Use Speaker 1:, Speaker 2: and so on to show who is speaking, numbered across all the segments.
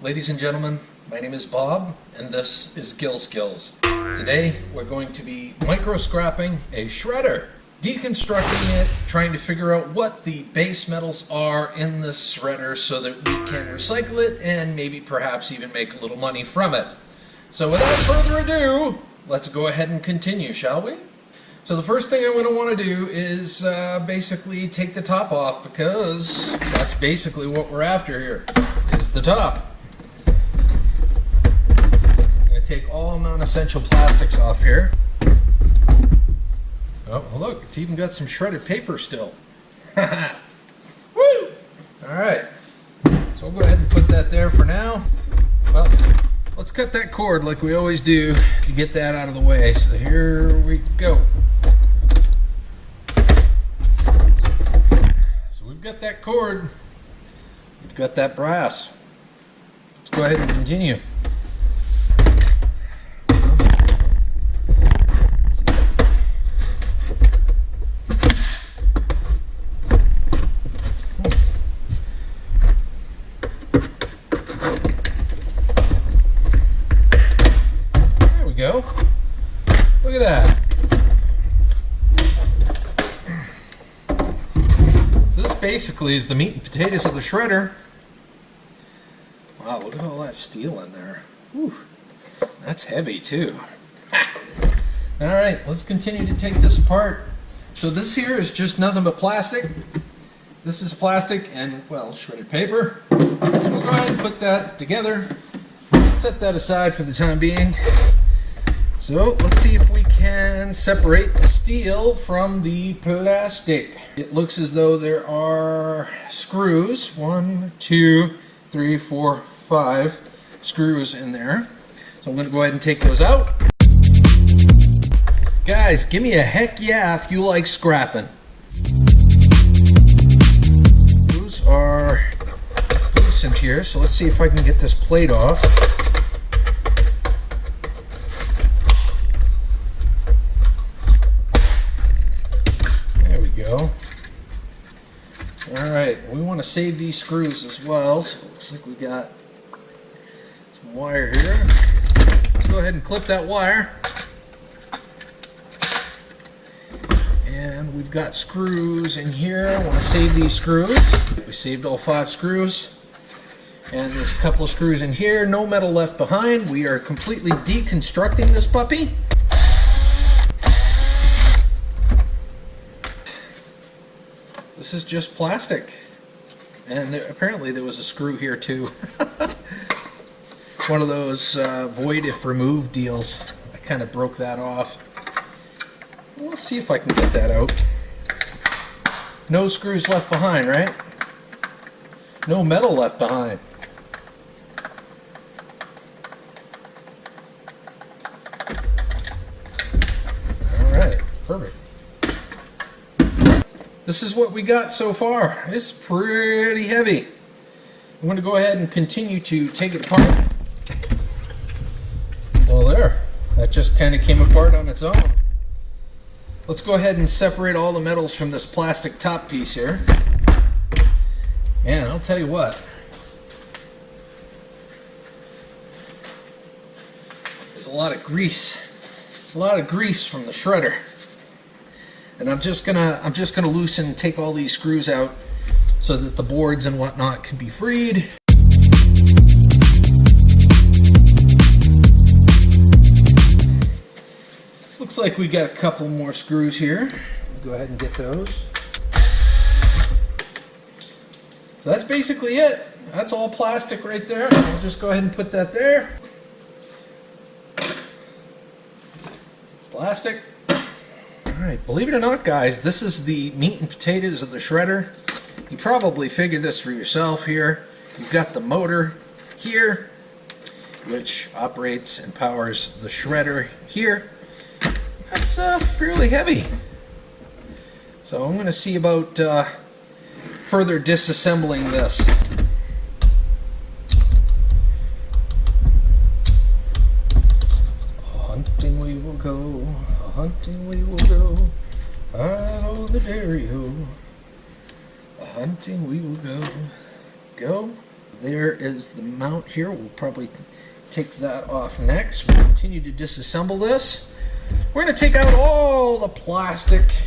Speaker 1: Ladies and gentlemen, my name is Bob, and this is Gil Skillz. Today, we're going to be micro-scrapping a shredder, deconstructing it, trying to figure out what the base metals are in this shredder so that we can recycle it and maybe perhaps even make a little money from it. So without further ado, let's go ahead and continue, shall we? So the first thing I'm going to want to do is basically take the top off, because that's basically what we're after here, is the top. I'm going to take all non-essential plastics off here. Oh, look, it's even got some shredded paper still. Woo! Alright, so we'll go ahead and put that there for now. Well, let's cut that cord like we always do to get that out of the way. So here we go. So we've got that cord, we've got that brass. Let's go ahead and continue. Go. Look at that. So this basically is the meat and potatoes of the shredder. Wow, look at all that steel in there. Whew. That's heavy too. Alright, let's continue to take this apart. So this here is just nothing but plastic. This is plastic and, well, shredded paper. We'll go ahead and put that together. Set that aside for the time being. So let's see if we can separate the steel from the plastic. It looks as though there are screws, 1, 2, 3, 4, 5 screws in there. So I'm going to go ahead and take those out. Guys, give me a heck yeah if you like scrapping. Those are loosened here, so let's see if I can get this plate off. Go. Alright, we want to save these screws as well, so it looks like we got some wire here. Let's go ahead and clip that wire. And we've got screws in here. I want to save these screws. We saved all 5 screws. And there's a couple of screws in here. No metal left behind. We are completely deconstructing this puppy. This is just plastic, and apparently there was a screw here too. One of those void if removed deals. I kind of broke that off. We'll see if I can get that out. No screws left behind, right? No metal left behind. Alright, perfect. This is what we got so far. It's pretty heavy. I'm going to go ahead and continue to take it apart. Well, there. That just kind of came apart on its own. Let's go ahead and separate all the metals from this plastic top piece here. And I'll tell you what. There's a lot of grease. A lot of grease from the shredder. And I'm just gonna loosen, take all these screws out so that the boards and whatnot can be freed. Looks like we got a couple more screws here. We'll go ahead and get those. So that's basically it. That's all plastic right there. I'll just go ahead and put that there. Plastic. Alright, believe it or not, guys, this is the meat and potatoes of the shredder. You probably figured this for yourself here. You've got the motor here, which operates and powers the shredder here. That's fairly heavy. So I'm going to see about further disassembling this. Hunting we will go. Hunting we will go, oh the dairy-o. A hunting we will go, go, There is the mount here. We'll probably take that off next. We'll continue to disassemble this. We're going to take out all the plastic.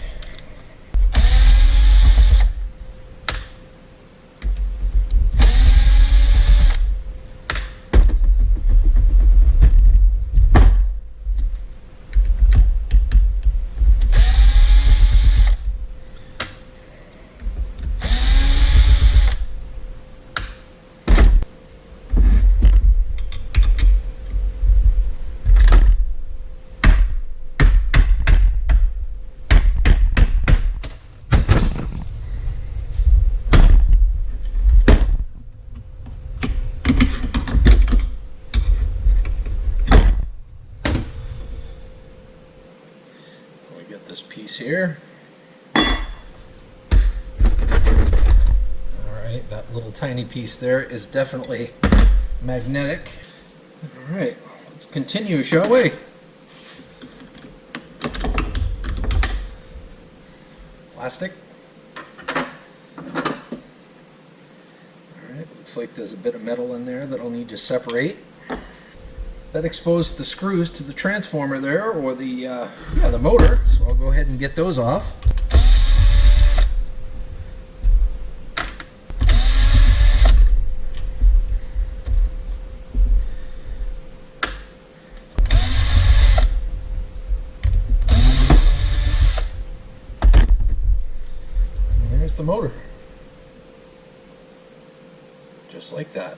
Speaker 1: This piece here. Alright, that little tiny piece there is definitely magnetic. Alright, let's continue, shall we? Plastic. Alright, looks like there's a bit of metal in there that I'll need to separate. That exposed the screws to the transformer there, or the motor, so I'll go ahead and get those off. And there's the motor. Just like that.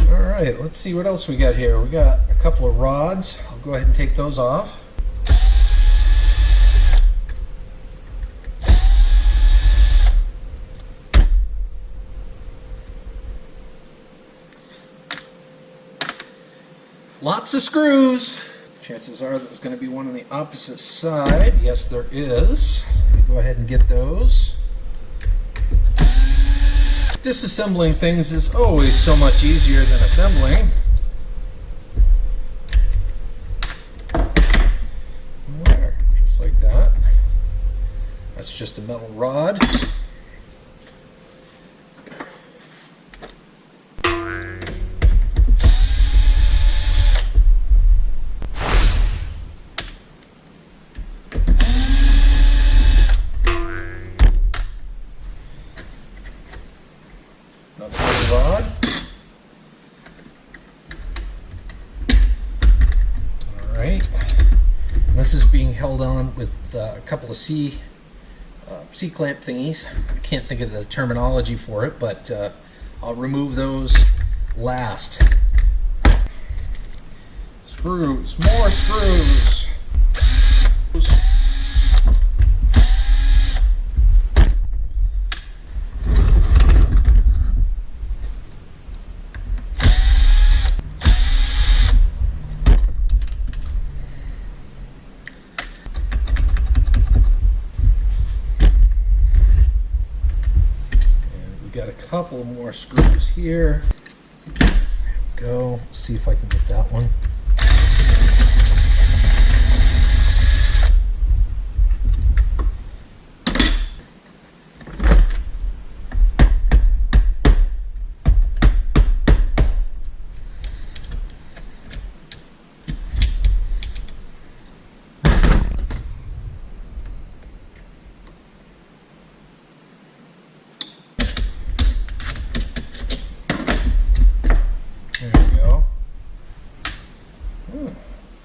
Speaker 1: Alright, let's see what else we got here. We got a couple of rods. I'll go ahead and take those off. Lots of screws. Chances are there's going to be one on the opposite side. Yes, there is. Let me go ahead and get those. Disassembling things is always so much easier than assembling. There, just like that. That's just a metal rod. Another metal rod. Alright. This is being held on with a couple of C-clamp thingies. I can't think of the terminology for it, but I'll remove those last. Screws. More screws. Got a couple more screws here. There we go. Let's see if I can get that one.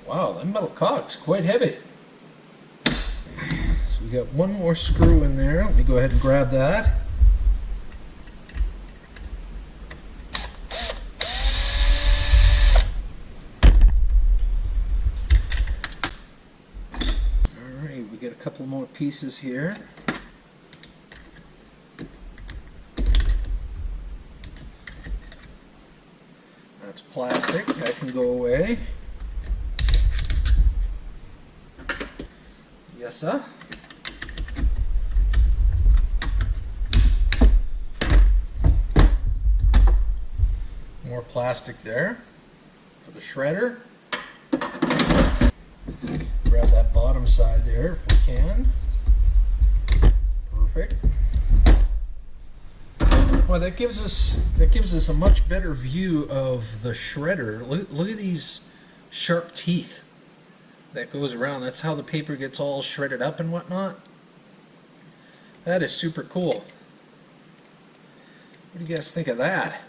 Speaker 1: Wow, that metal cog's quite heavy. So we got one more screw in there. Let me go ahead and grab that. Alright, we get a couple more pieces here. That's plastic, that can go away. Yes, sir. More plastic there for the shredder. grab that bottom side there if we can. Perfect. Well, that gives us a much better view of the shredder. Look at these sharp teeth that goes around. That's how the paper gets all shredded up and whatnot. That is super cool. What do you guys think of that?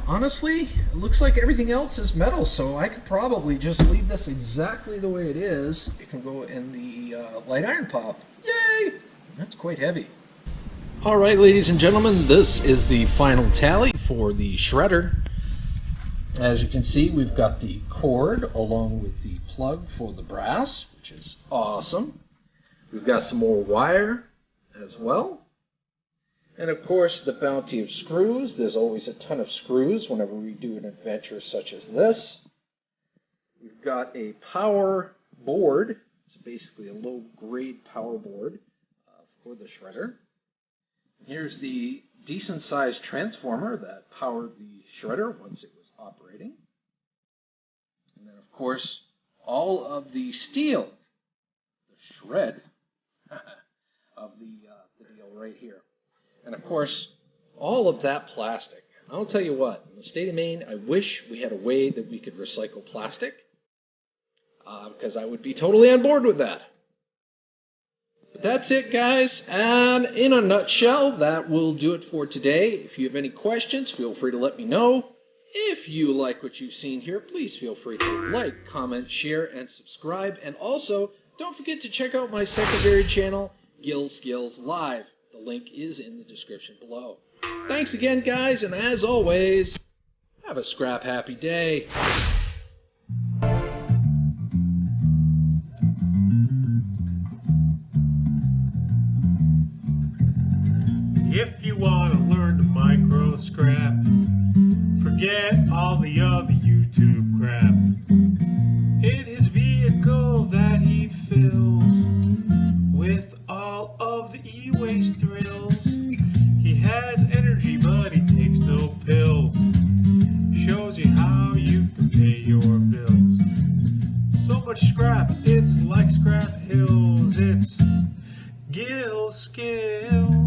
Speaker 1: Honestly, it looks like everything else is metal, so I could probably just leave this exactly the way it is. It can go in the light iron pop. Yay! That's quite heavy. All right, ladies and gentlemen, this is the final tally for the shredder. As you can see, we've got the cord along with the plug for the brass, which is awesome. We've got some more wire as well. And of course, the bounty of screws. There's always a ton of screws whenever we do an adventure such as this. We've got a power board. It's basically a low-grade power board for the shredder. Here's the decent-sized transformer that powered the shredder once it was operating. And then, of course, all of the steel, the shred of the deal right here. And, of course, all of that plastic. I'll tell you what, in the state of Maine, I wish we had a way that we could recycle plastic, because I would be totally on board with that. But that's it, guys, and in a nutshell, that will do it for today. If you have any questions, feel free to let me know. If you like what you've seen here, please feel free to like, comment, share, and subscribe. And also, don't forget to check out my secondary channel, Gil Skillz Live. The link is in the description below. Thanks again, guys, and as always, have a scrap-happy day.
Speaker 2: If you want to learn to micro scrap, forget all the other YouTube crap. In his vehicle that he fills with all of the e-waste thrills, he has energy but he takes no pills. Shows you how you can pay your bills. So much scrap, it's like scrap hills. It's Gil Skillz.